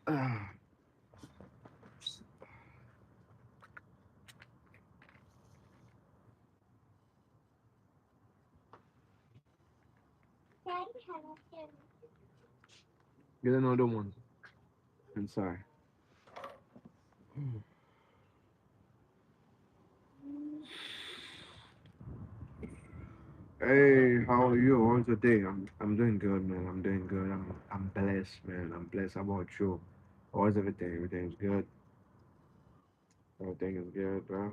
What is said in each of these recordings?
Ah, get another one. I'm sorry. Hey, how are you? How's your day? I'm doing good, man. I'm doing good. I'm blessed, man. I'm blessed. How about you? How's everything? Everything's good. Everything is good, bro.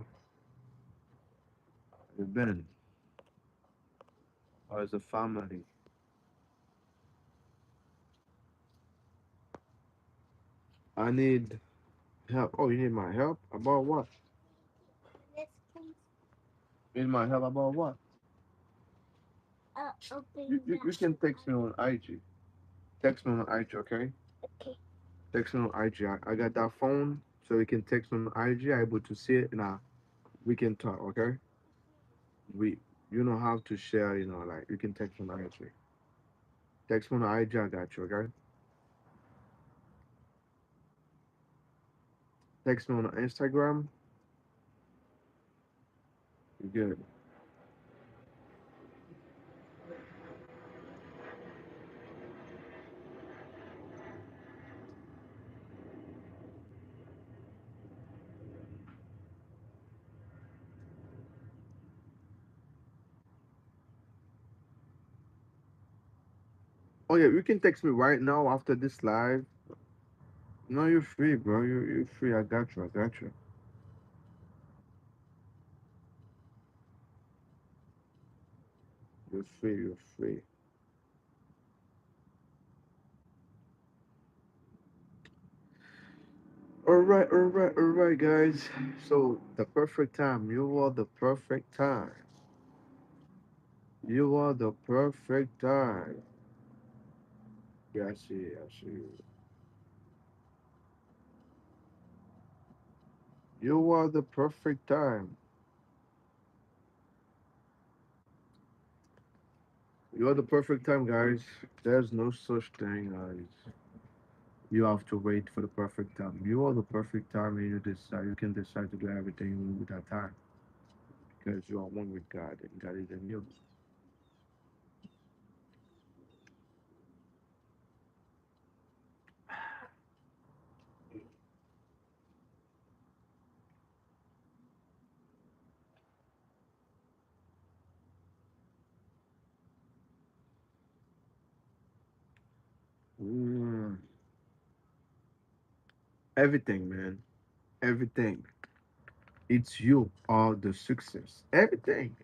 You've been. How's the family? I need help. Oh, you need my help? About what? You need my help about what? You can text me on IG. Text me on IG, okay? Text me on IG. I got that phone, so you can text me on IG. I able to see it, and we can talk, okay? We you know how to share, like you can text me on IG. Text me on IG. I got you, okay? Text me on Instagram. You good? Oh yeah, you can text me right now after this live. No, you're free, bro. You're free. I got you. I got you. You're free. You're free. All right, guys. So the perfect time. You are the perfect time. You are the perfect time. Yeah, I see. I see. You are the perfect time. You are the perfect time, guys. There's no such thing as you have to wait for the perfect time. You are the perfect time, and you decide. You can decide to do everything you want with that time because you are one with God, and God is in you. Mm. Everything, man. Everything. It's you are the success. Everything.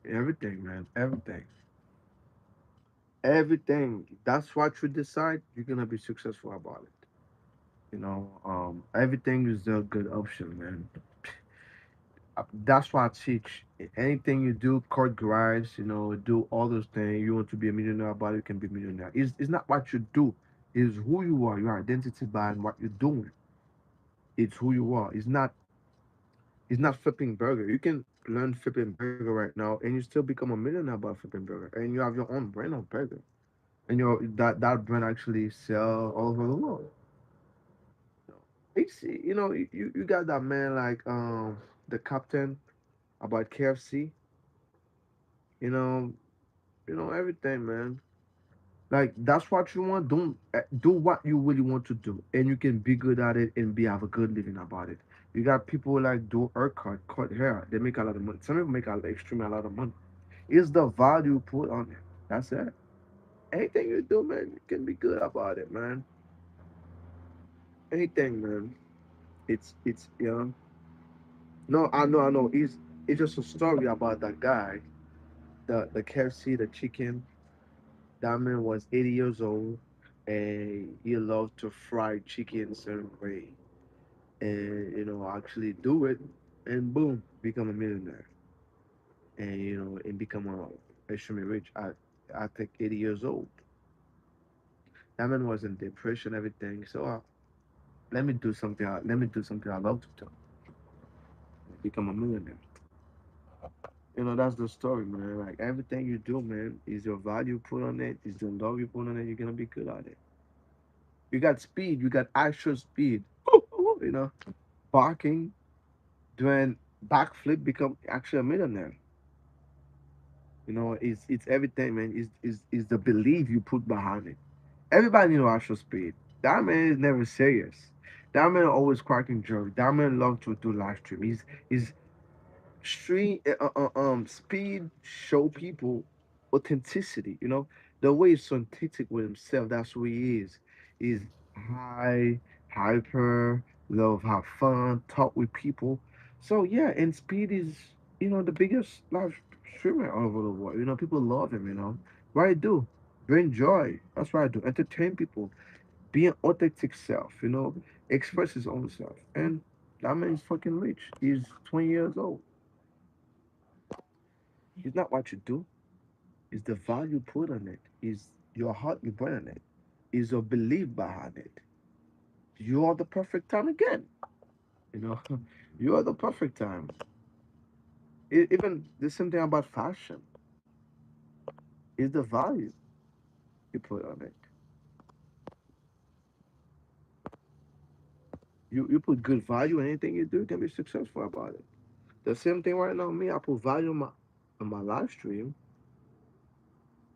Everything, man. Everything. Everything. That's what you decide, you're gonna be successful about it. Everything is a good option, man. That's why I teach. Anything you do, cut grass, do all those things. You want to be a millionaire about it, you can be a millionaire. It's not what you do, it's who you are, your identity behind what you're doing. It's who you are. It's not flipping burger. You can learn flipping burger right now and you still become a millionaire by flipping burger. And you have your own brand of burger. And that brand actually sell all over the world. You got that man like the captain about KFC, you know, everything, man. Like that's what you want. Don't do what you really want to do, and you can be good at it and be have a good living about it. You got people like do haircut, cut hair. They make a lot of money. Some people make extremely a lot of money. It's the value you put on it. That's it. Anything you do, man, you can be good about it, man. Anything, man. It's. No, I know. It's just a story about that guy, the KFC, the chicken. That man was 80 years old, and he loved to fry chicken certain way, and actually do it, and boom, become a millionaire, and and become a extremely rich at I think 80 years old. That man was in depression, everything. So let me do something. Let me do something I love to do. Become a millionaire. That's the story, man. Like everything you do, man, is your value put on it, is the love you put on it. You're gonna be good at it. You got speed. You got actual speed. You know, barking, doing backflip, become actually a millionaire. You know, it's everything, man. Is the belief you put behind it. Everybody know actual speed. That man is never serious. That man always cracking jokes. That man love to do live stream. He's street speed show people authenticity. You know, the way he's authentic with himself. That's who he is. He's high, hyper, love have fun, talk with people. So yeah, and speed is the biggest live streamer all over the world. You know, people love him. You know, what I do, bring joy. That's what I do. Entertain people, be an authentic self. You know, express his own self, and that man's fucking rich. He's 20 years old. It's not what you do, it's the value put on it, it's your heart you put on it, it's your belief behind it. You are the perfect time again. You know, you are the perfect time. Even the same thing about fashion is the value you put on it. You put good value in anything you do, you can be successful about it. The same thing right now, me, I put value on my live stream,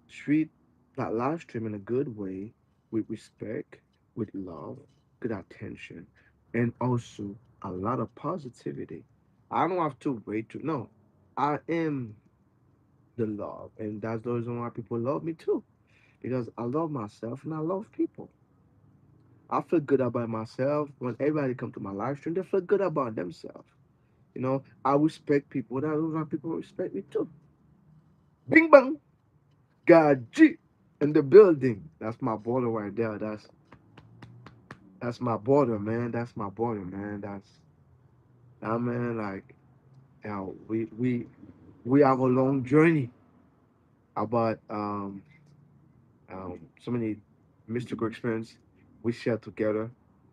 treat that live stream in a good way, with respect, with love, good attention, and also a lot of positivity. I don't have to wait to no. I am the love, and that's the reason why people love me too. Because I love myself and I love people. I feel good about myself when everybody come to my live stream. They feel good about themselves. You know, I respect people. That's why people respect me too. Bing bang, God G in the building. That's my border right there. That's my border, man. That's my border, man. That man. Like, we have a long journey about so many mystical experience we share together.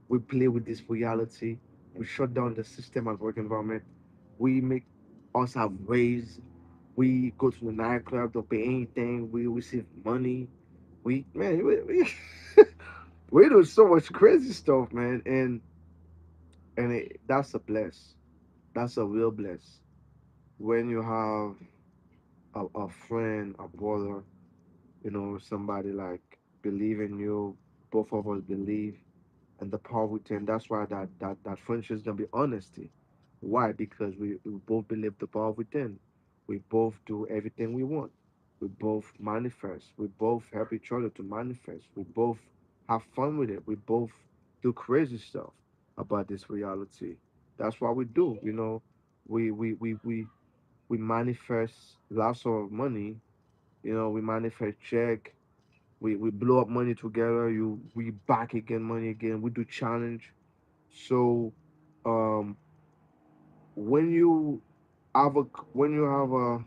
We play with this reality. We shut down the system and work environment. We make us have ways. We go to the nightclub, don't pay anything. We receive money. We we do so much crazy stuff, man. And that's a bless. That's a real bless. When you have a friend, a brother, somebody like believe in you, both of us believe, and the power within. That's why that friendship is gonna be honesty. Why? Because we both believe the power within. We both do everything we want. We both manifest. We both help each other to manifest. We both have fun with it. We both do crazy stuff about this reality. That's what we do. We manifest lots of money. We manifest check. We blow up money together. We back again money again. We do challenge. So um when you have a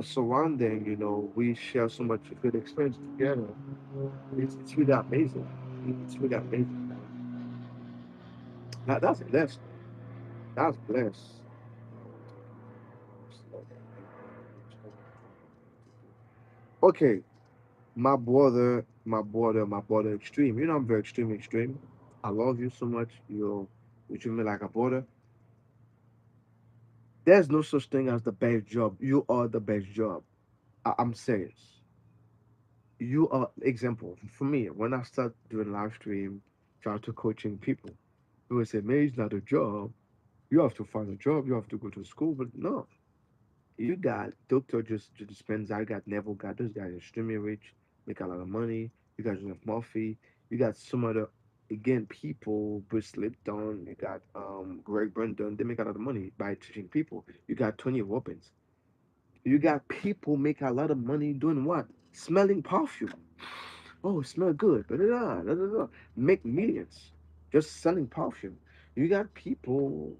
surrounding, we share so much good experience together. It's really amazing. It's really amazing. That's blessed. That's blessed. Okay, my brother extreme. I'm very extreme, extreme. I love you so much. You treat me like a brother. There's no such thing as the best job. You are the best job. I'm serious. You are example for me. When I start doing live stream, try to coaching people, people say, "Man, it's not a job. You have to find a job. You have to go to school." But no, you got Doctor just Dispenza. I got Neville. Got those guys extremely rich, make a lot of money. You got Joseph Murphy. You got some other again people, Bruce Lipton. You got Greg Brandon. They make a lot of money by teaching people. You got Tony Robbins. You got people make a lot of money doing what? Smelling perfume. Oh, it smell good. Da, da, da, da, da, da. Make millions just selling perfume. You got people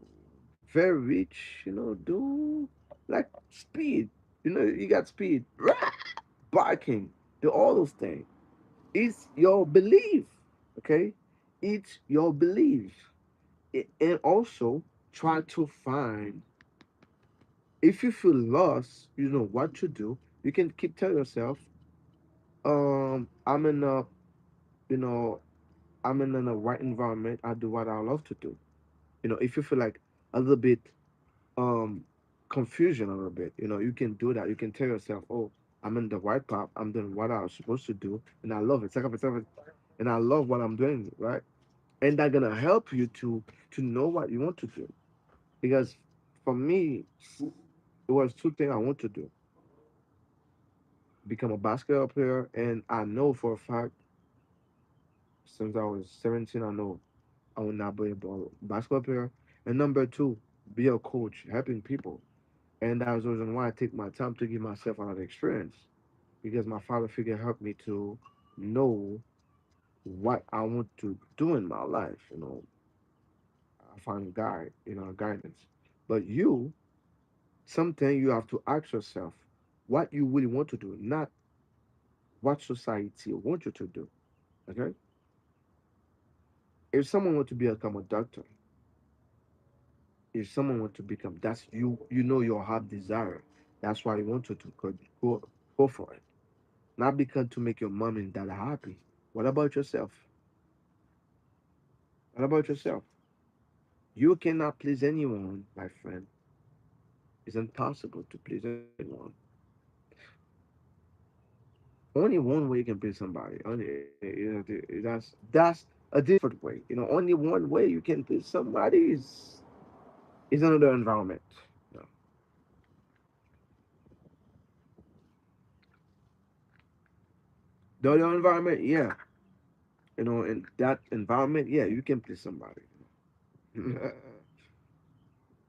very rich, do like speed. You got speed, biking, do all those things. It's your belief, okay? It's your belief. And also try to find, if you feel lost, you know what to do. You can keep telling yourself, I'm in a, you know, I'm in the right environment, I do what I love to do. If you feel like a little bit um confusion a little bit, you can do that. You can tell yourself, oh, I'm in the right path, I'm doing what I was supposed to do, and I love it. And I love what I'm doing, right? And that's gonna help you to know what you want to do. Because for me, it was two things I want to do: become a basketball player, and I know for a fact since I was 17, I know I will not be a basketball player. And number two, be a coach, helping people. And that was the reason why I take my time to give myself another experience. Because my father figure helped me to know what I want to do in my life. I find guide, guidance. But something you have to ask yourself what you really want to do, not what society wants you to do. Okay? If someone wants to become a doctor, if someone wants to become, that's you know your heart desire. That's why you want to do. Go for it. Not because to make your mom and dad happy. What about yourself? What about yourself? You cannot please anyone, my friend. It's impossible to please anyone. Only one way you can please somebody. That's a different way. Only one way you can please somebody is another environment. You know. The other environment, yeah. In that environment, yeah, you can please somebody.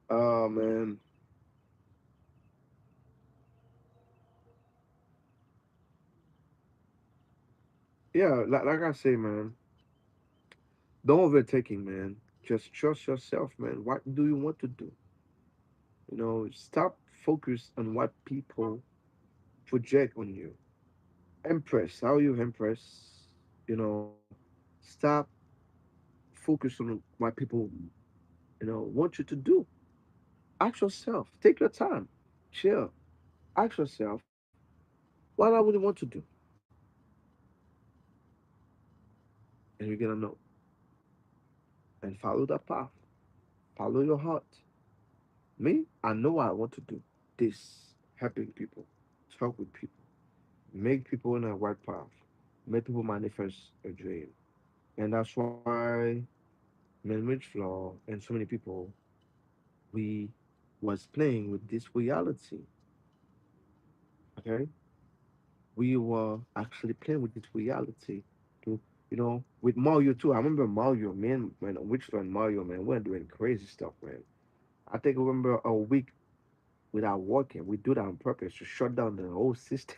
Oh man, yeah. Like I say, man, don't overtaking, man. Just trust yourself, man. What do you want to do? Stop focus on what people project on you. Impress. How you impress? Stop focus on what people want you to do. Ask yourself. Take your time. Chill. Ask yourself what I really want to do, and you're gonna know. And follow that path. Follow your heart. Me, I know what I want to do. This helping people, talk with people, make people in a right path, make people manifest a dream. And that's why Man Rich Flaw and so many people we was playing with this reality. Okay? We were actually playing with this reality to with Mario too. I remember Mario, man, when Rich Flaw and Mario, man, we're doing crazy stuff, man. I think I remember a week without working. We do that on purpose to shut down the whole system.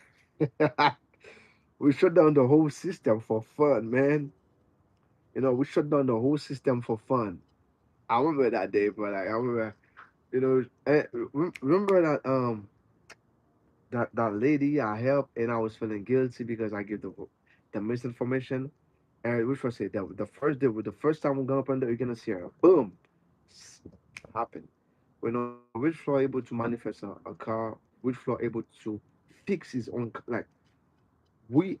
We shut down the whole system for fun, man. We shut down the whole system for fun. I remember that day, but like, I remember, remember that lady I helped and I was feeling guilty because I gave the misinformation. And which was it? The first day, the first time we're gonna open there, you're gonna see her. Boom, S- happened. Which floor able to manifest a car? Which floor able to fix his own? Like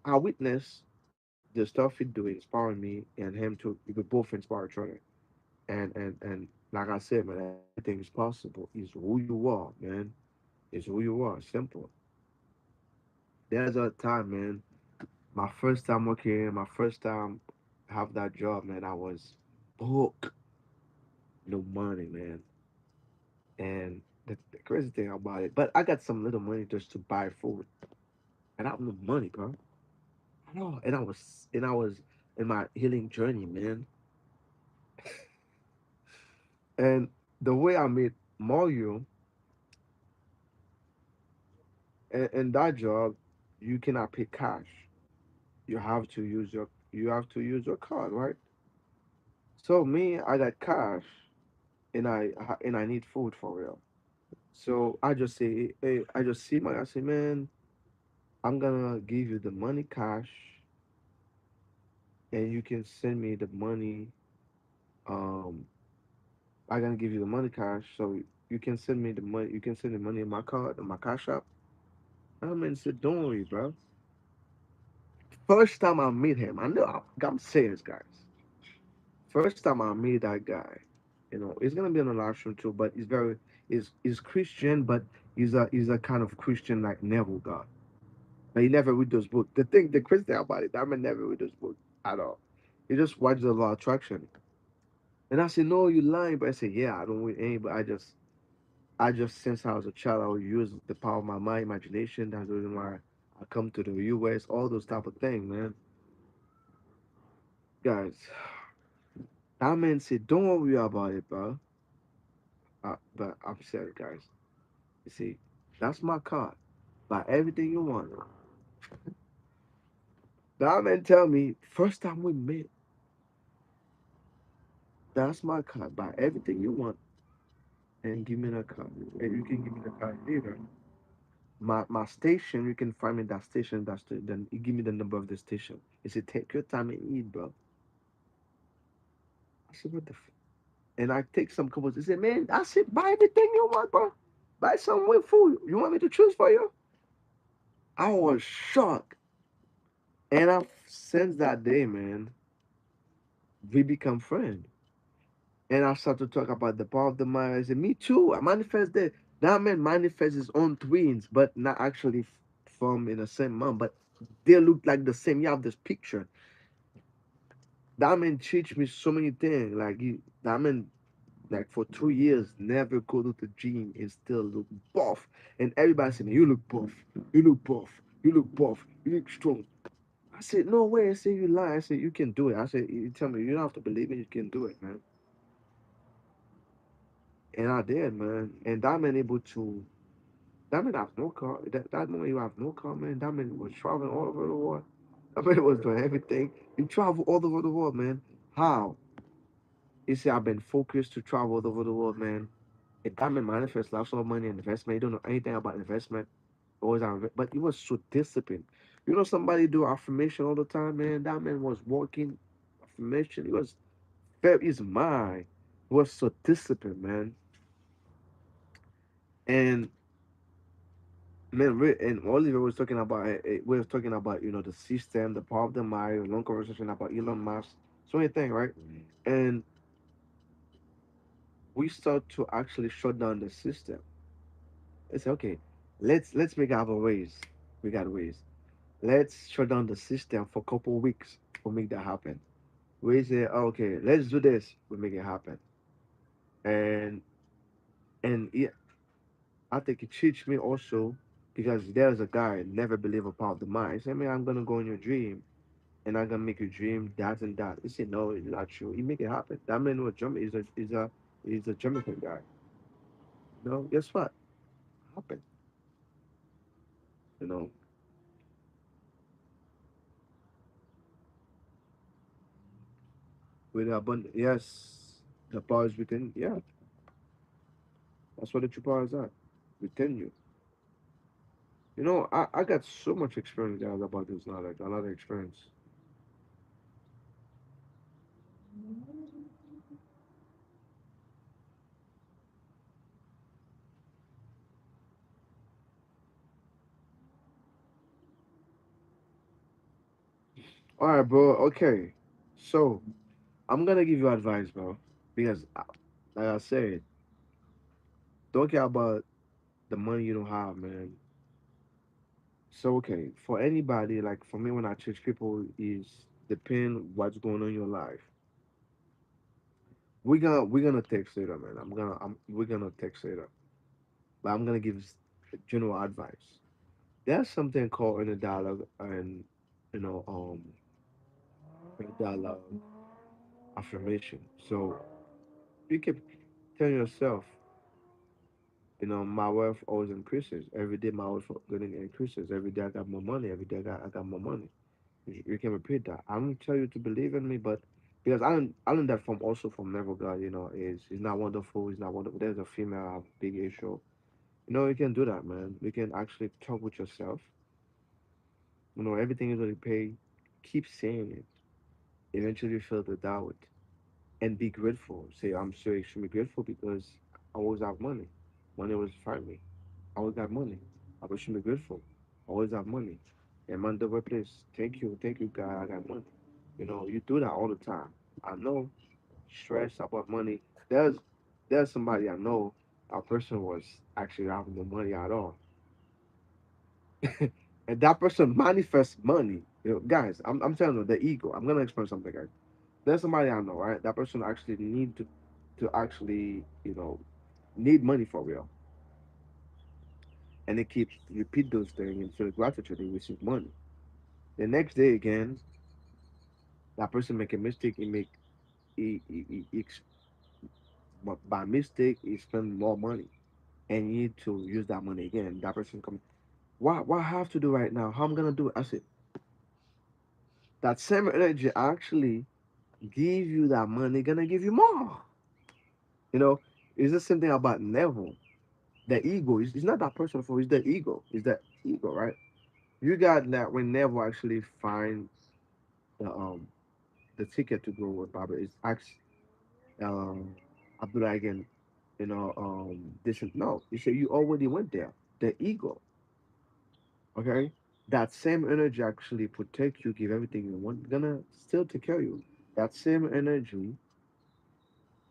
I witness the stuff he do inspiring me and him to. We could both inspire each other. And like I said, man, everything is possible. Is who you are, man. Is who you are. Simple. There's a time, man. My first time working, my first time have that job, man. I was broke, no money, man. And the crazy thing about it, but I got some little money just to buy food, and I have no money, bro. I know, and I was in my healing journey, man. And the way I made Mario and that job, you cannot pay cash. You have to use your card, right? So me, I got cash, and I need food for real. So I just say, hey, I just see my, I say, man, I'm gonna give you the money cash, and you can send me the money. Um, I'm gonna give you the money cash, so you can send me the money. You can send the money in my card, in my cash app. I mean, said, don't worry, bro. First time I meet him, I know I'm serious, guys. First time I meet that guy, it's gonna be on the live stream too. But he's Christian, but he's a kind of Christian like Neville God. But he never read those books. The Christian about it, that man never read those books at all. He just watches a lot of attraction. And I said, no, you lying. But I said, yeah, I don't read any, but I just since I was a child, I would use the power of my mind, imagination. That's the reason why I come to the US, all those type of things, man. Guys, that man said, don't worry about it, bro. But I'm serious, guys. You see, that's my card. Buy everything you want. That man tell me, first time we met, that's my card. Buy everything you want and give me the card. And you can give me the card later. My station, you can find me that station. Then you give me the number of the station. He said, take your time and eat, bro. I said, what the and I take some couples. He said, man, I said, buy everything you want, bro. Buy some with food. You want me to choose for you? I was shocked. And since that day, man, we become friends. And I start to talk about the power of the mind. I said, me too. I manifest that. That man manifests his own twins, but not actually from in the same mom, but they look like the same. You have this picture. That man teach me so many things. That man, like for 2 years, never go to the gym and still look buff. And everybody said, you look buff. You look buff. You look buff. You look strong. I said, no way. I said, you lie. I said, you can do it. I said, you tell me, you don't have to believe it. You can do it, man. And I did, man. And that man able to, that man have no car. That man you have no car, man. That man was traveling all over the world. That man was doing everything. He traveled all over the world, man. How? He said, I've been focused to travel all over the world, man. And that man manifests lots of money in investment. He don't know anything about investment. Always out, but he was so disciplined. Somebody do affirmation all the time, man. That man was working affirmation. He was very, his mind was so disciplined, man. And man, and Oliver was talking about we were talking about the system, the power of the mind, a long conversation about Elon Musk, so many things, right? And we start to actually shut down the system. It's okay. Let's make our ways. We got ways. Let's shut down the system for a couple weeks. We'll make that happen. We say, okay, let's do this. We make it happen. And yeah, I think it teach me also because there's a guy never believe about the mind. He said, man, I'm gonna go in your dream and I'm gonna make you dream that and that. He said, no, it's not true. He make it happen. That man was German. He's a Jamaican guy. Guess what? Happened. You know, with abundance. Yes, the power is within. Yeah, that's what the true power is at, within you. I got so much experience guys about this knowledge, a lot of experience. All right, bro. Okay, so I'm gonna give you advice, bro, because like I said, don't care about the money you don't have, man. So okay, for anybody, like for me, when I teach people, is depend what's going on in your life. We're gonna text later, man. We're gonna text later, but I'm gonna give general advice. There's something called inner dialogue and you know inner dialogue affirmation. So you can tell yourself, my wealth always increases. Every day my wealth getting increases. Every day I got more money. Every day I got more money. You can repeat that. I don't tell you to believe in me, but because I learned that from also from Neville God, is not wonderful, he's not wonderful. There's a female have big issue. You can do that, man. You can actually talk with yourself. Everything is already paid. Keep saying it. Eventually you feel the doubt. And be grateful. Say, I'm so extremely grateful because I always have money. Money always find me. I always got money. I was extremely grateful. I always have money. And man, the workplace, thank you, God, I got money. You do that all the time. I know. stressed about money. There's there's somebody I know. A person was actually having no money at all, and that person manifests money. Guys, I'm telling you, the ego. I'm gonna explain something, guys. There's somebody I know, right? That person actually need to actually, need money for real, and they keep repeat those things and feel gratitude. They receive money. The next day again, that person make a mistake. But by mistake, he spend more money, and you need to use that money again. That person come, what I have to do right now? How I'm gonna do it? I said that same energy actually give you that money, gonna give you more. You know, it's the same thing about Neville. The ego is not that person for it's the ego. It's the ego, right? You got that when Neville actually find the ticket to go with Baba is ask um Abdullah again, this and no. You say you already went there. The ego, okay? That same energy actually protect you, give everything you want, gonna still take care of you. That same energy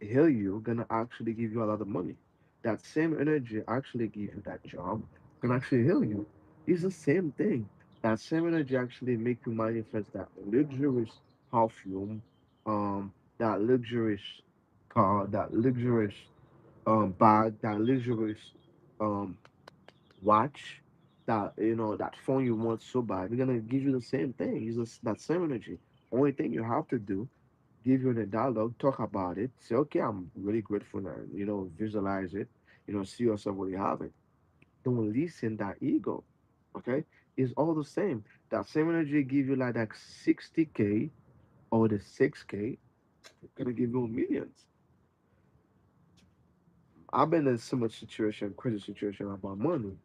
heal you, gonna actually give you a lot of money. That same energy actually give you that job, can actually heal you. It's the same thing. That same energy actually make you manifest that luxurious perfume, that luxurious car, that luxurious bag, that luxurious um watch, that phone you want so bad. They're gonna give you the same thing. It's just that same energy. Only thing you have to do, give you the dialogue, talk about it, say, okay, I'm really grateful now, visualize it, see yourself what you have it. Don't listen that ego. Okay? It's all the same. That same energy give you like that 60K or the 6K, gonna give you millions. I've been in similar situation, crazy situation about money.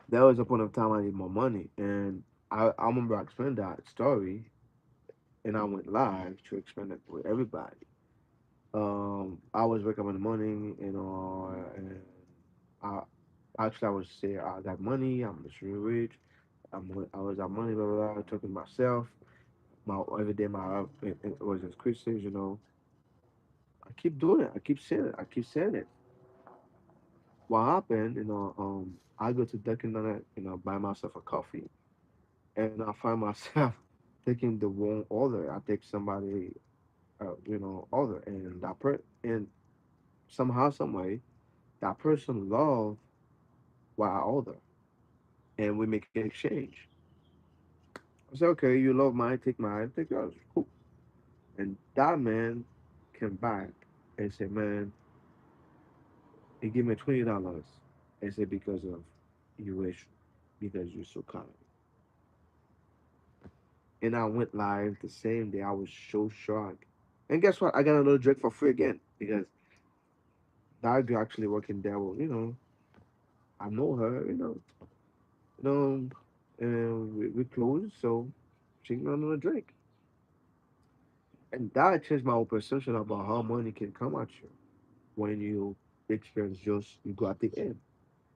There was a point of time I need more money, and I remember I explained that story, and I went live to explain it to everybody. I was waking up in the morning, and I actually I was say I got money, I'm extremely rich, I was got money, blah blah blah. Talking to myself, my every day it was as Christians, I keep doing it, I keep saying it, I keep saying it. What happened, I go to Dunkin' Donuts, buy myself a coffee, and I find myself taking the wrong order. I take somebody, order, and and somehow, some way, that person love what I order, and we make an exchange. I say, okay, you love mine, take yours, cool. And that man came back and said, man, he gave me $20. I said, because of you wish, because you're so kind. And I went live the same day. I was so shocked. And guess what? I got another drink for free again because that girl actually working there. Well, I know her, you know, and we close, so she can another drink. And that changed my whole perception about how money can come at you when you experience just you go at the end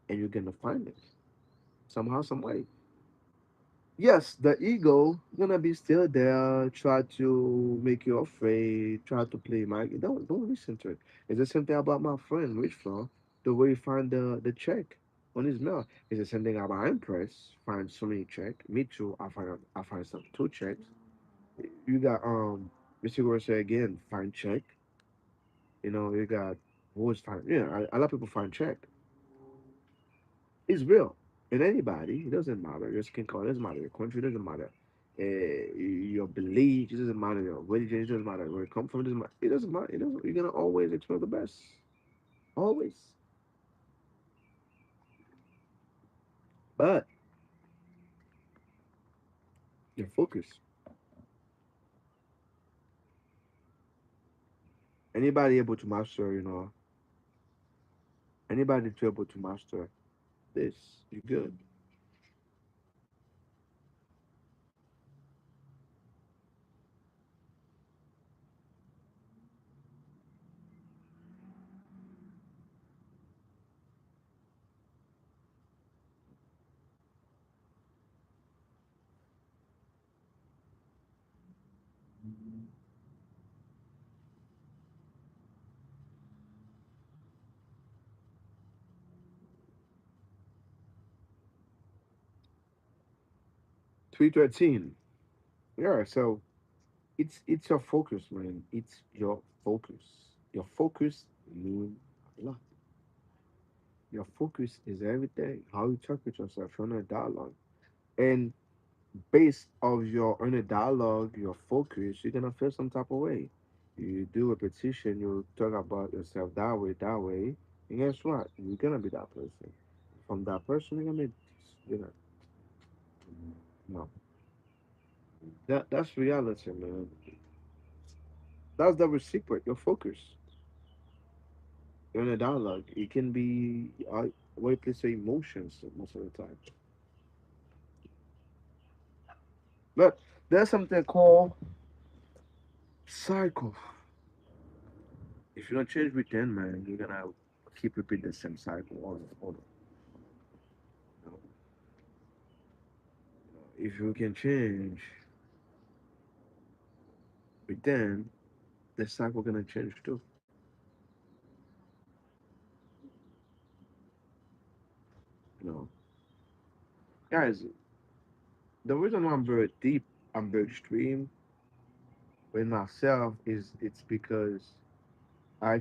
and you're gonna find it somehow, some way. Yes, the ego gonna be still there, try to make you afraid, try to play Mike. Don't listen to it. It's the same thing about my friend Rich Flaw, the way he find the check on his mail. It's the same thing about Empress, find so many check. Me too, I find some two checks. You got Mr. Garcia again, find check. You got always find a lot of people find check. It's real. And anybody, it doesn't matter. Your skin color doesn't matter. Your country doesn't matter. Your belief, it doesn't matter. Your religion, it doesn't matter. Where you come from, it doesn't matter. It doesn't matter. It doesn't, you're gonna always expect the best. Always. But your focus. Anybody able to master, anybody to able to master this, you're good. 313. Yeah, so it's your focus, man. It's your focus. Your focus means a lot. Your focus is everything. How you talk with yourself, your inner dialogue. And based of your inner dialogue, your focus, you're gonna feel some type of way. You do repetition, you talk about yourself that way, and guess what? You're gonna be that person. From that person, you're gonna be, you know, no. That's reality, man. That's the secret. Your focus, your inner dialogue. It can be, what you can say, emotions most of the time. But there's something called cycle. If you don't change within, man, you're gonna keep repeating the same cycle all the you know. If you can change within, the cycle gonna change too. You know, guys, the reason why I'm very deep, I'm very extreme with myself is it's because I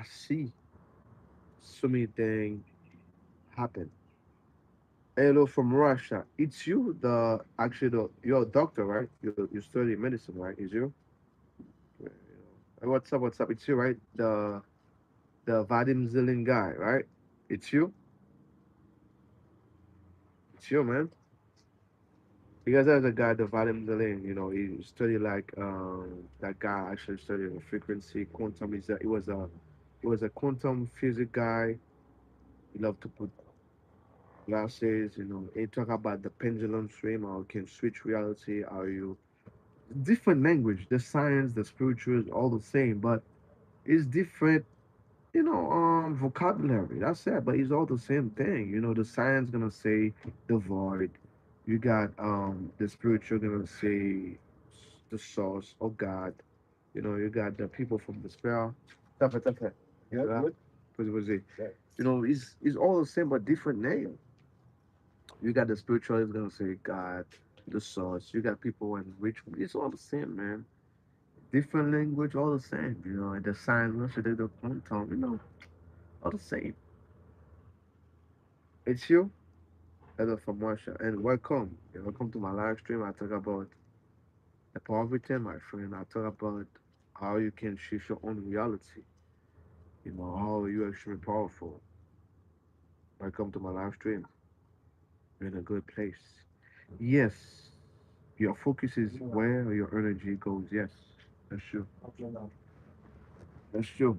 see so many things happen. Hello from Russia. It's you, the actually you're a doctor, right? You study medicine, right? Is you? Yeah, what's up? What's up? It's you, right? The Vadim Zilin guy, right? It's you. It's you, man. Because there's a guy, the Vadim Zilin. He studied like that guy actually studied the frequency quantum. He was a quantum physics guy. He loved to put glasses. He talk about the pendulum swing, how you can switch reality, how you different language, the science, the spiritual is all the same, but it's different, vocabulary. That's it. But it's all the same thing. The science gonna say the void. You got the spiritual gonna say the source of God. You got the people from the spell. Stuff it, stuff it. Yeah, good. Was it? Yeah. It's all the same but different name. You got the spiritual is gonna say God, the source. You got people in which it's all the same, man. Different language, all the same. And the science, once you do the quantum, all the same. It's you, Heather from Russia, and welcome. Welcome to my live stream. I talk about the poverty, my friend. I talk about how you can shift your own reality. How you're extremely powerful. Welcome to my live stream. You're in a good place. Yes, your focus is where your energy goes. Yes, that's true. That's true.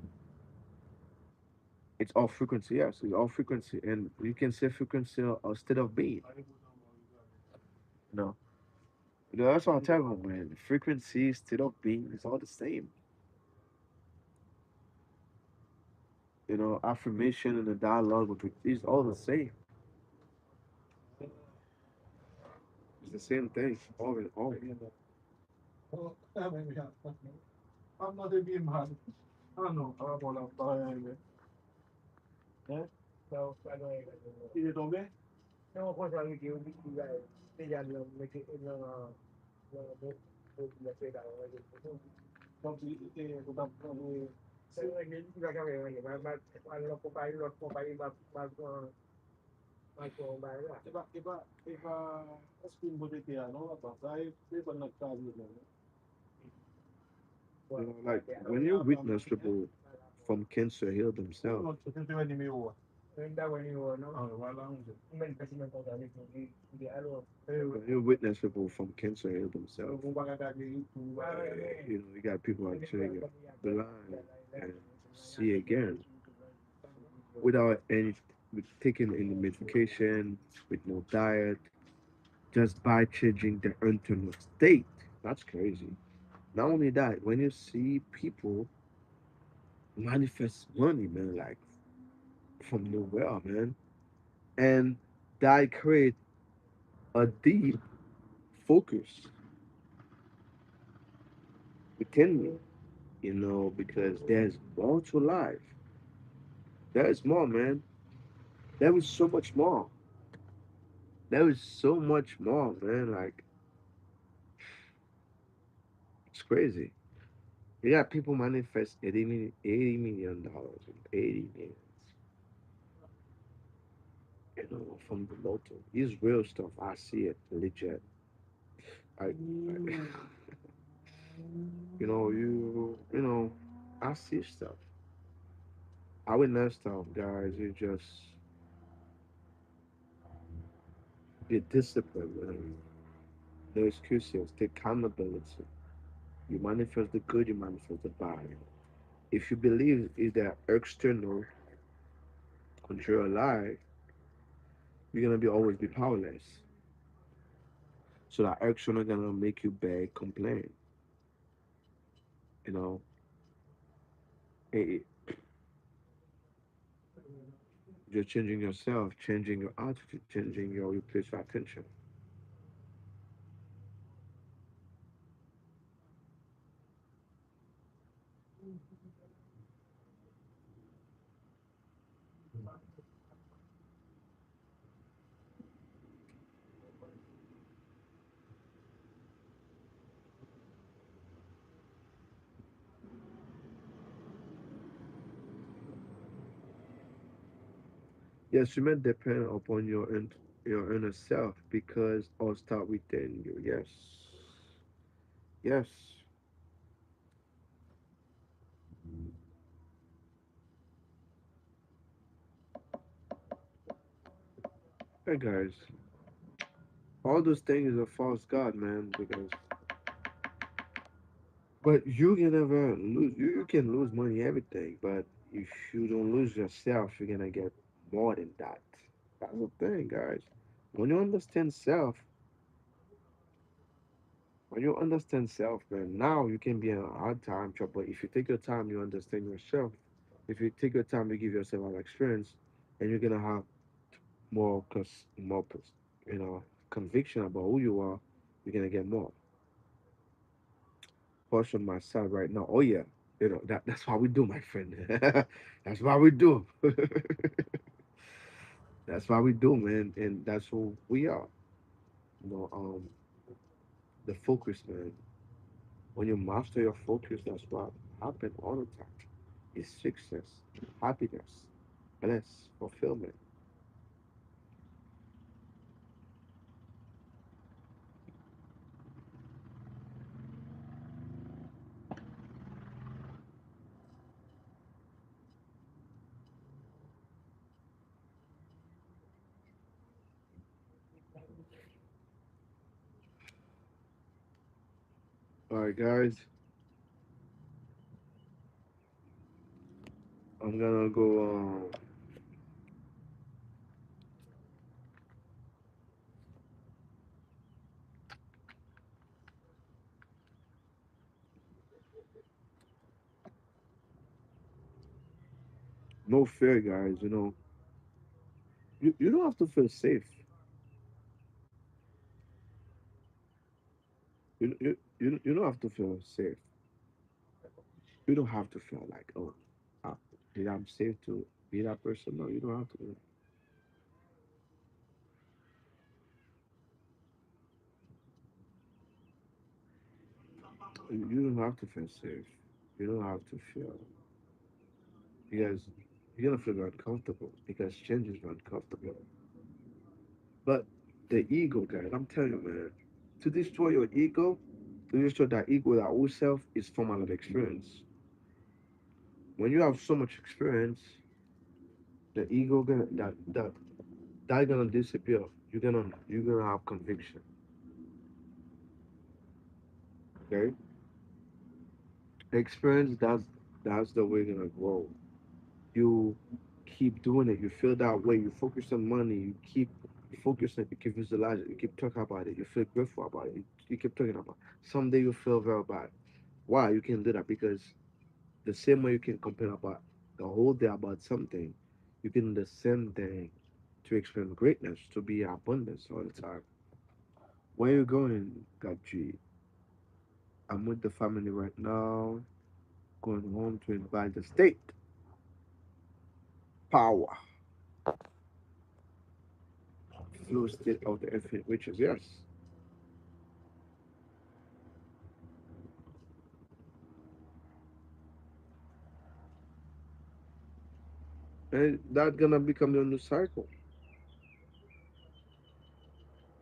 It's all frequency. Yes, it's all frequency, and you can say frequency or state of being. No, that's what I tell them, man. Frequency, state of being is all the same. Affirmation and the dialogue with it is all the same. It's the same thing. All. Like when you witness people from cancer heal themselves, when you witness people from cancer heal themselves, you got people actually blind and see again without any with taking any medication, with no diet, just by changing their internal state. That's crazy. Not only that, when you see people manifest money, man, like from nowhere, man, and that create a deep focus within me, because there's more to life. There is more, man. There is so much more. There is so much more, man. Like crazy. You got people manifest 80 million dollars in 80 minutes, from the lotto. It's real stuff. I see it legit. I I see stuff. I witness stuff, guys. You just be disciplined, man. No excuses. Take accountability. You manifest the good, you manifest the bad. If you believe is that external control your life, you're gonna be always be powerless. So that external gonna make you beg, complain. You know, it, just changing yourself, changing your attitude, changing your place of attention. Yes, you may depend upon your inner self because all start within you. Yes, yes. Hey guys, all those things is a false god, man. Because but you can never lose. You can lose money, everything. But if you don't lose yourself, you're gonna get more than that. That's the thing, guys. When you understand self, when you understand self, man, now you can be in a hard time trouble. If you take your time, you understand yourself. If you take your time to give yourself an experience, and you're gonna have more, conviction about who you are, you're gonna get more. Push on my side right now. Oh yeah, that's what we do, my friend. That's what we do. That's what we do, man, and that's who we are. You know, the focus, man. When you master your focus, that's what happen all the time. Is success, happiness, bliss, fulfillment. All right, guys, I'm gonna go. No fear, guys. You don't have to feel safe. You don't have to feel safe. You don't have to feel like, oh, uh, did I'm safe to be that person? No, you don't have to. You don't have to feel safe. You don't have to feel because you're gonna feel uncomfortable because change is uncomfortable. But the ego, guys, I'm telling you, man, to destroy your ego, to destroy that ego, that old self, is from a lot of experience. When you have so much experience, the ego gonna that gonna disappear. You're gonna have conviction. Okay, experience that's the way you're gonna grow. You keep doing it. You feel that way. You focus on money. You focus on it. You keep visualize it. You keep talking about it. You feel grateful about it. You keep talking about it. Someday you feel very bad. Why you can do that? Because the same way you can complain about the whole day about something, you can do the same thing to experience greatness, to be abundance all the time. Where you going, Gaji? I'm with the family right now, going home to invite the state power, flow state of the infinite riches. Yes. and that's gonna become your new cycle.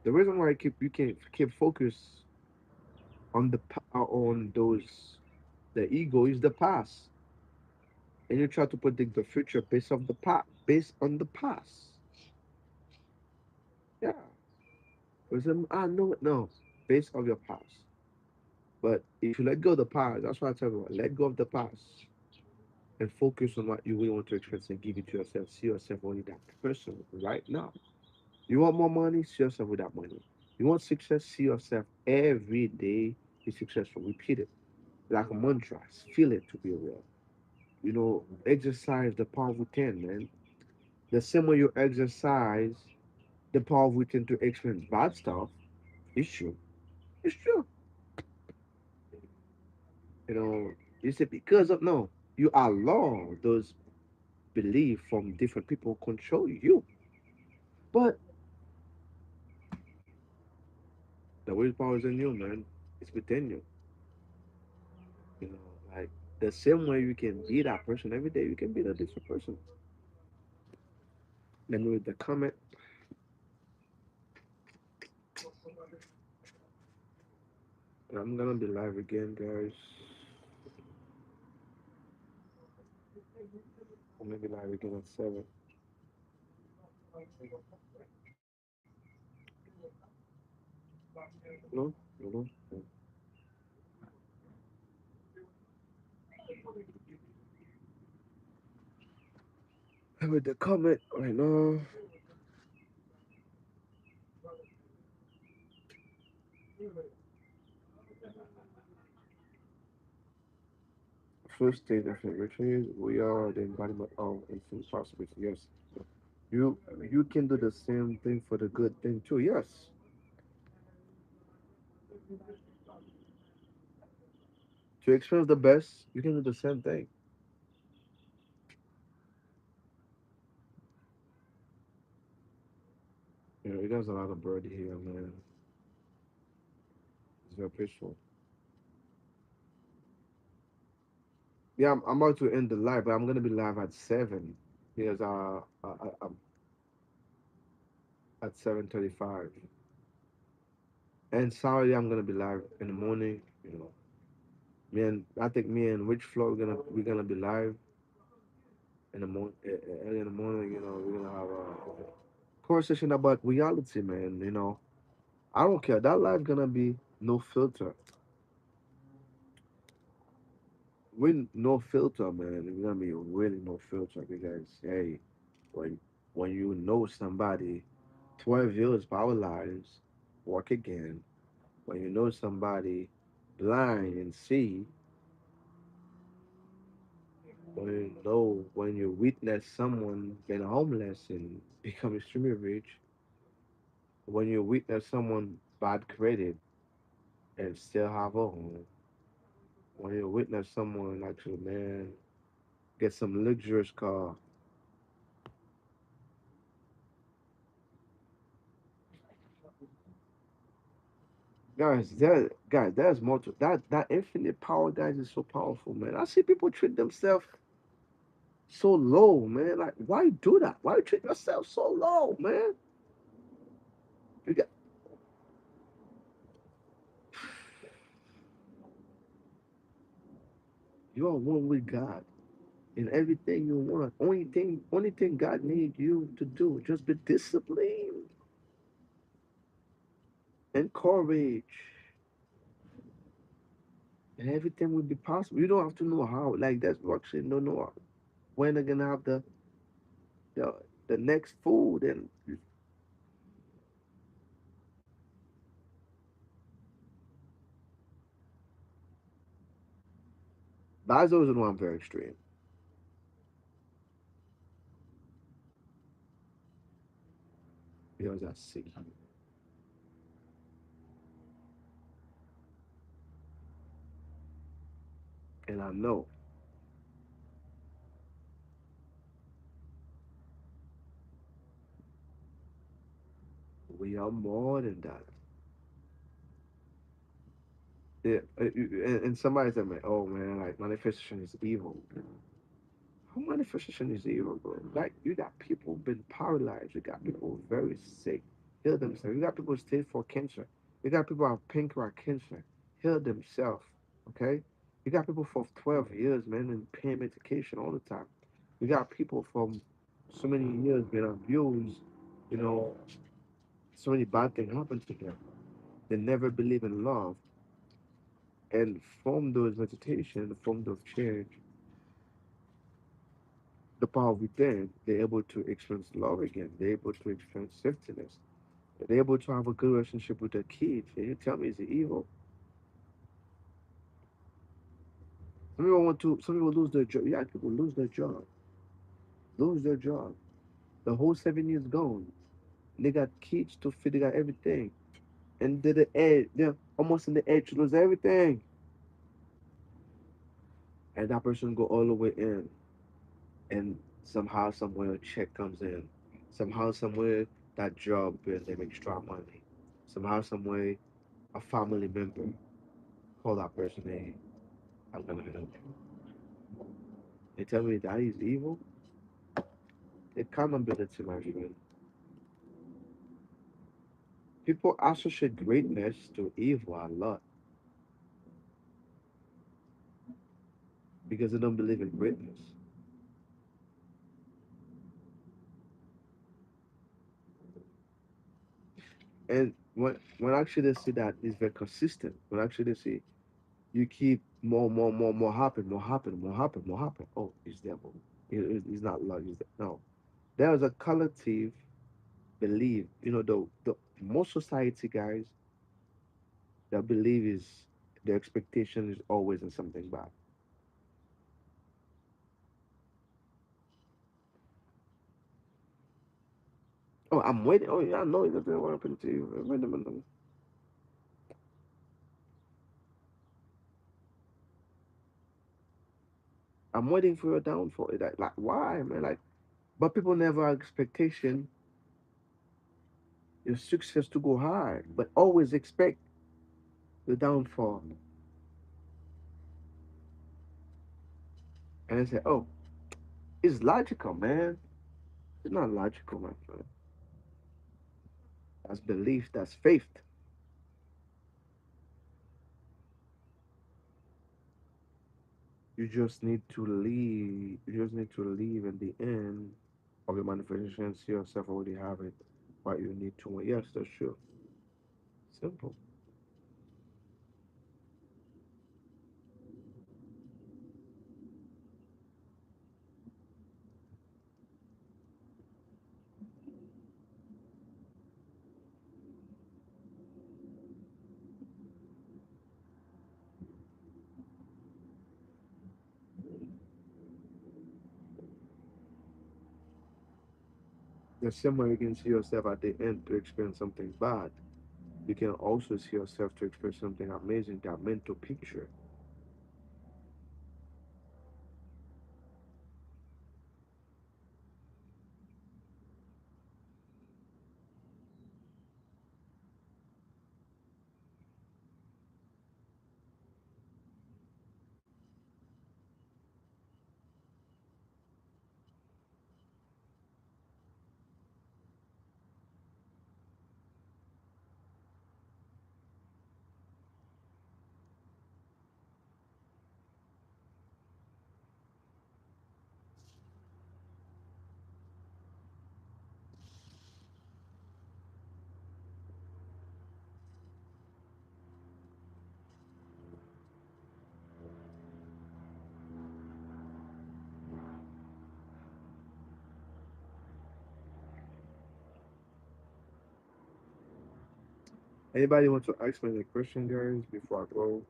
The reason why I keep you can keep focus on on those the ego is the past, and you try to predict the future based on the past. Yeah, wisdom. I know it. No, based on your past. But if you let go of the past, that's why I tell everyone, let go of the past and focus on what you really want to experience and give it to yourself. See yourself only that person right now. You want more money? See yourself with that money. You want success? See yourself every day be successful. Repeat it like a mantra. Feel it to be real. Exercise the power within, man. The same way you exercise the power within to experience bad stuff, it's true. It's true. You know, you say because of no, you allow those beliefs from different people control you. But the willpower is in you, man. It's within you. You know, like the same way you can be that person every day, you can be a different person. Let me read the comment. I'm gonna be live again, guys. I'm gonna be live again at 7. No, no, no. No. I read the comment right now. First stage of enrichment is we are the embodiment of infinite possibility. Yes. You can do the same thing for the good thing too. Yes. To experience the best, you can do the same thing. There's a lot of birdie here, man. It's very peaceful. Yeah, I'm about to end the live, but I'm gonna be live at 7. Because at 7:35. And Saturday I'm gonna be live in the morning. I think me and Rich Flow we're gonna be live in the morning, early in the morning. We're gonna have a conversation about reality, man. I don't care. That live gonna be no filter. With no filter, man. It's gonna be really no filter because hey, when when you know somebody 12 years paralyzed, walk again. When you know somebody blind and see, when you witness someone been homeless and become extremely rich, when you witness someone bad credit and still have a home, when you witness someone actually, man, get some luxurious car. Guys, there's more to that infinite power, guys, is so powerful, man. I see people treat themselves so low, man. Like, why do that? Why you treat yourself so low, man? You got you are one with God in everything you want. Only thing God needs you to do, just be disciplined and courage, and everything will be possible. You don't have to know how. Like that's what you don't know when they're gonna have the the next food, and that's the reason why I'm very extreme because I see and I know we are more than that. Yeah, and somebody said, "Man, oh man, like manifestation is evil." How manifestation is evil, bro? Like you got people been paralyzed. You got people very sick, heal themselves. You got people stage for cancer. You got people have pancreatic cancer, heal themselves. Okay, you got people for 12 years, man, in pain medication all the time. You got people from so many years been abused. You know, so many bad things happen to them. They never believe in love, and from those meditation, from those change, the power within, they're able to experience love again. They're able to experience safetyness. They're able to have a good relationship with their kids. And you tell me it's evil. Some people want to. Some people lose their job. Yeah, people lose their job. Lose their job. The whole 7 years gone. They got kids to feed. They got everything, and they're the edge. They're almost in the edge to lose everything. And that person go all the way in, and somehow, somewhere, a check comes in. Somehow, somewhere, that job brings them extra money. Somehow, somewhere, a family member call that person, hey, I'm gonna help you. They tell me that is evil. Accountability, my friend. People associate greatness to evil a lot because they don't believe in greatness. And when actually they see that it's very consistent, when actually they see you keep more happen, more happen, more happen, more happen. Oh, it's devil. It's not love. No. There is a collective belief. You know, the most society guys, their belief is their expectation is always in something bad. Oh, I'm waiting. Oh, yeah, I know it's going to happen to you. Wait a minute. I'm waiting for your downfall. Like, why, man? Like, but people never have expectation your success to go high, but always expect the downfall. And they say, oh, it's logical, man. It's not logical, my friend. That's belief. That's faith. You just need to leave. You just need to leave in the end of your manifestation. See yourself already have it. What you need to. Yes, that's true. Simple. The same way you can see yourself at the end to experience something bad, you can also see yourself to experience something amazing. That mental picture. Anybody want to ask me any question, guys, before I go?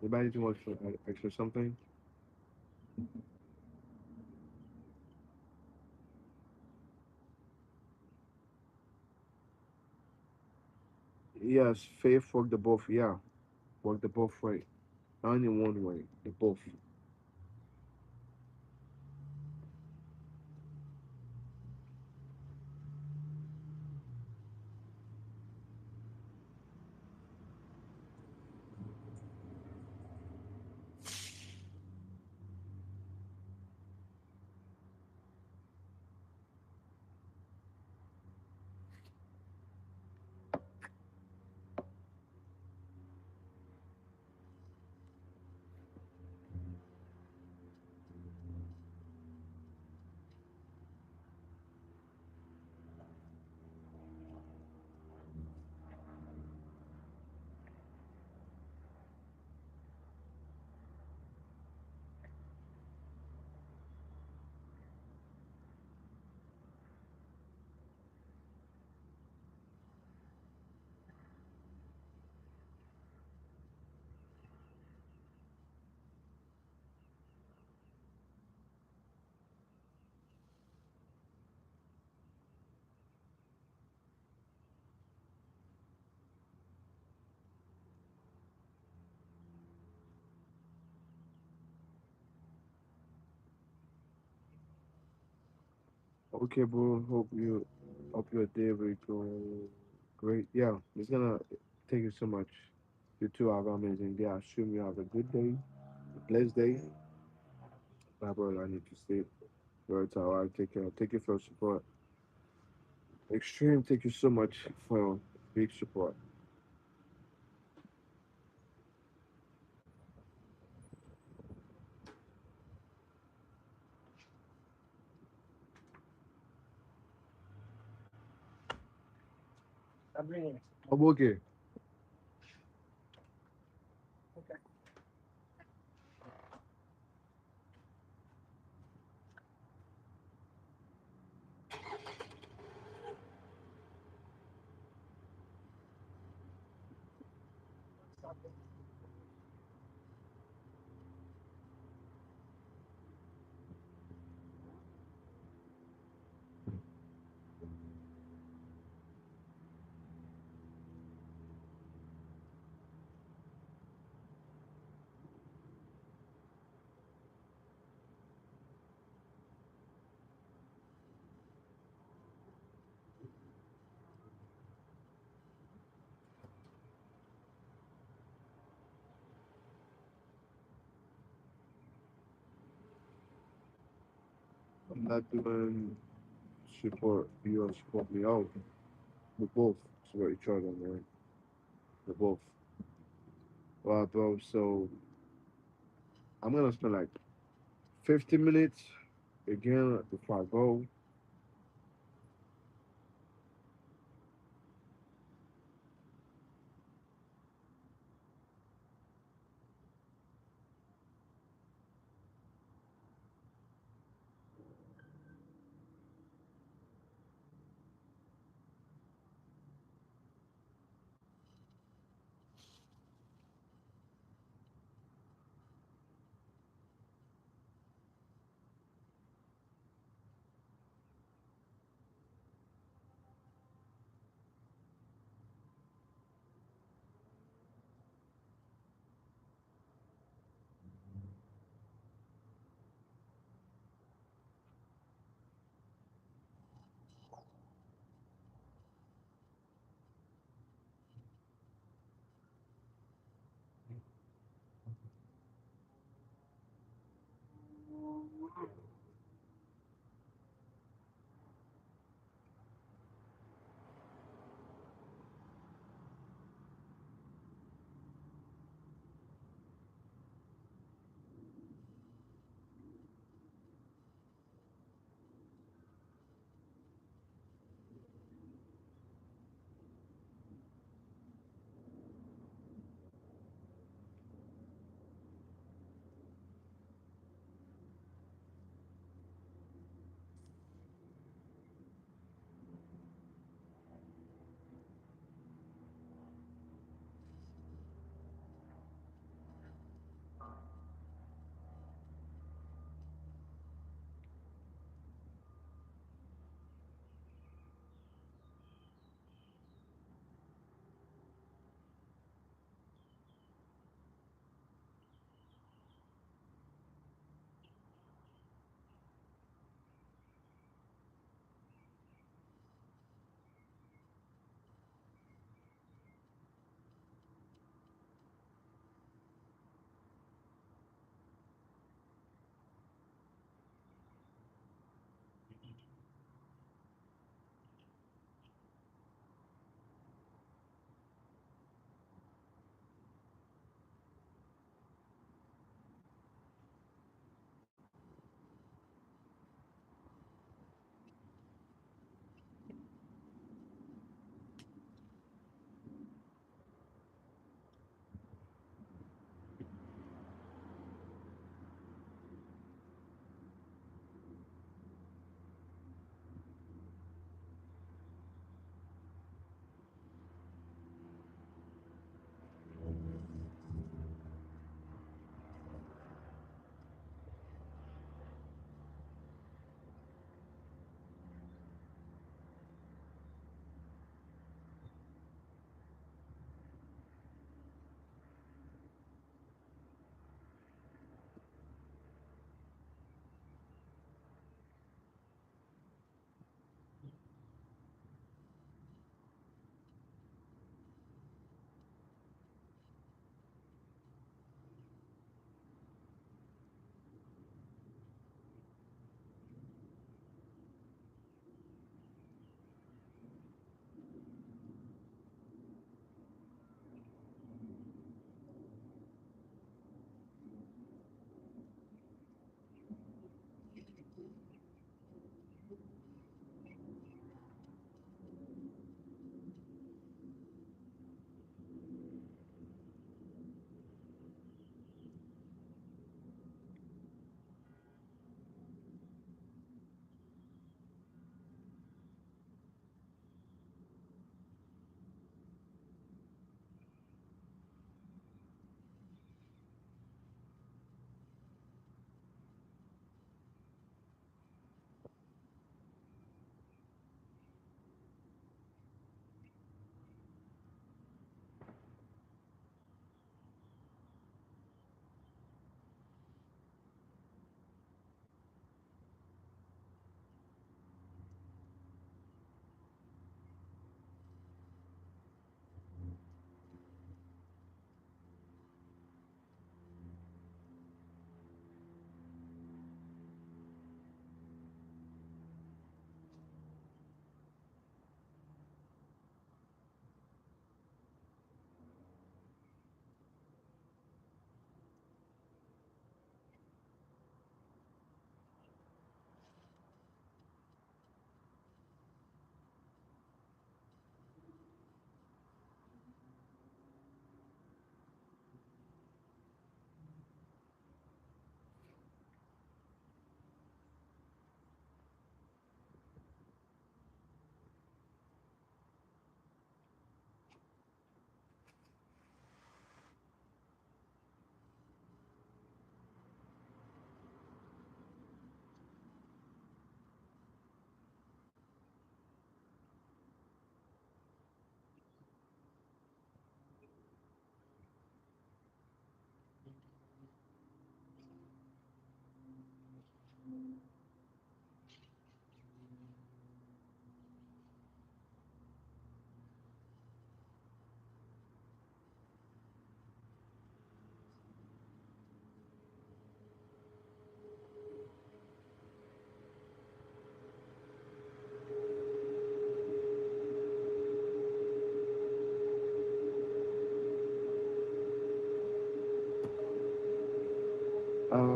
Anybody want to ask me something? Yes, faith work the both. Yeah, work the both way. Not only one way, the both. Okay, bro. Hope your day will go great. Yeah, it's gonna. Thank you so much. You too have an amazing day. I assume you have a good day, a blessed day. Bye, bro. I need to sleep. Right, all right. Take care. Thank you for your support. Extreme. Thank you so much for your big support. I'm okay. I'm not doing support you or support me out. We both support each other, man. We both. Well, bro. So I'm gonna spend like 50 minutes again before I go.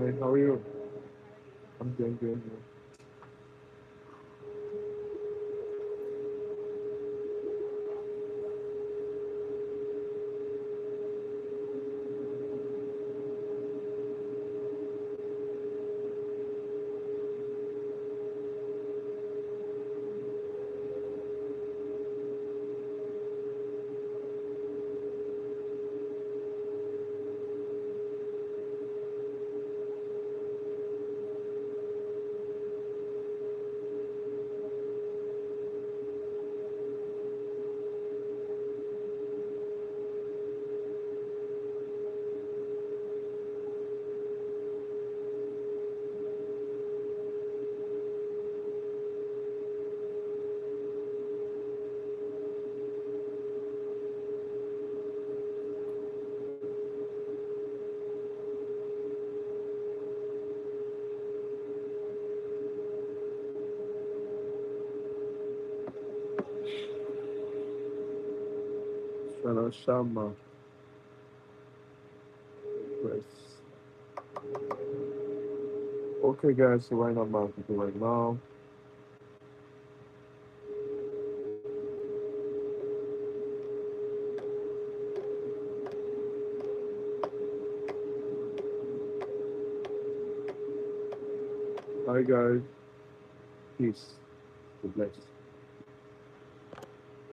Hey, how are you? I'm doing good. Shana Sharma. Press. Okay, guys, so right now I'm about to do right now. Hi, guys. Peace. God bless.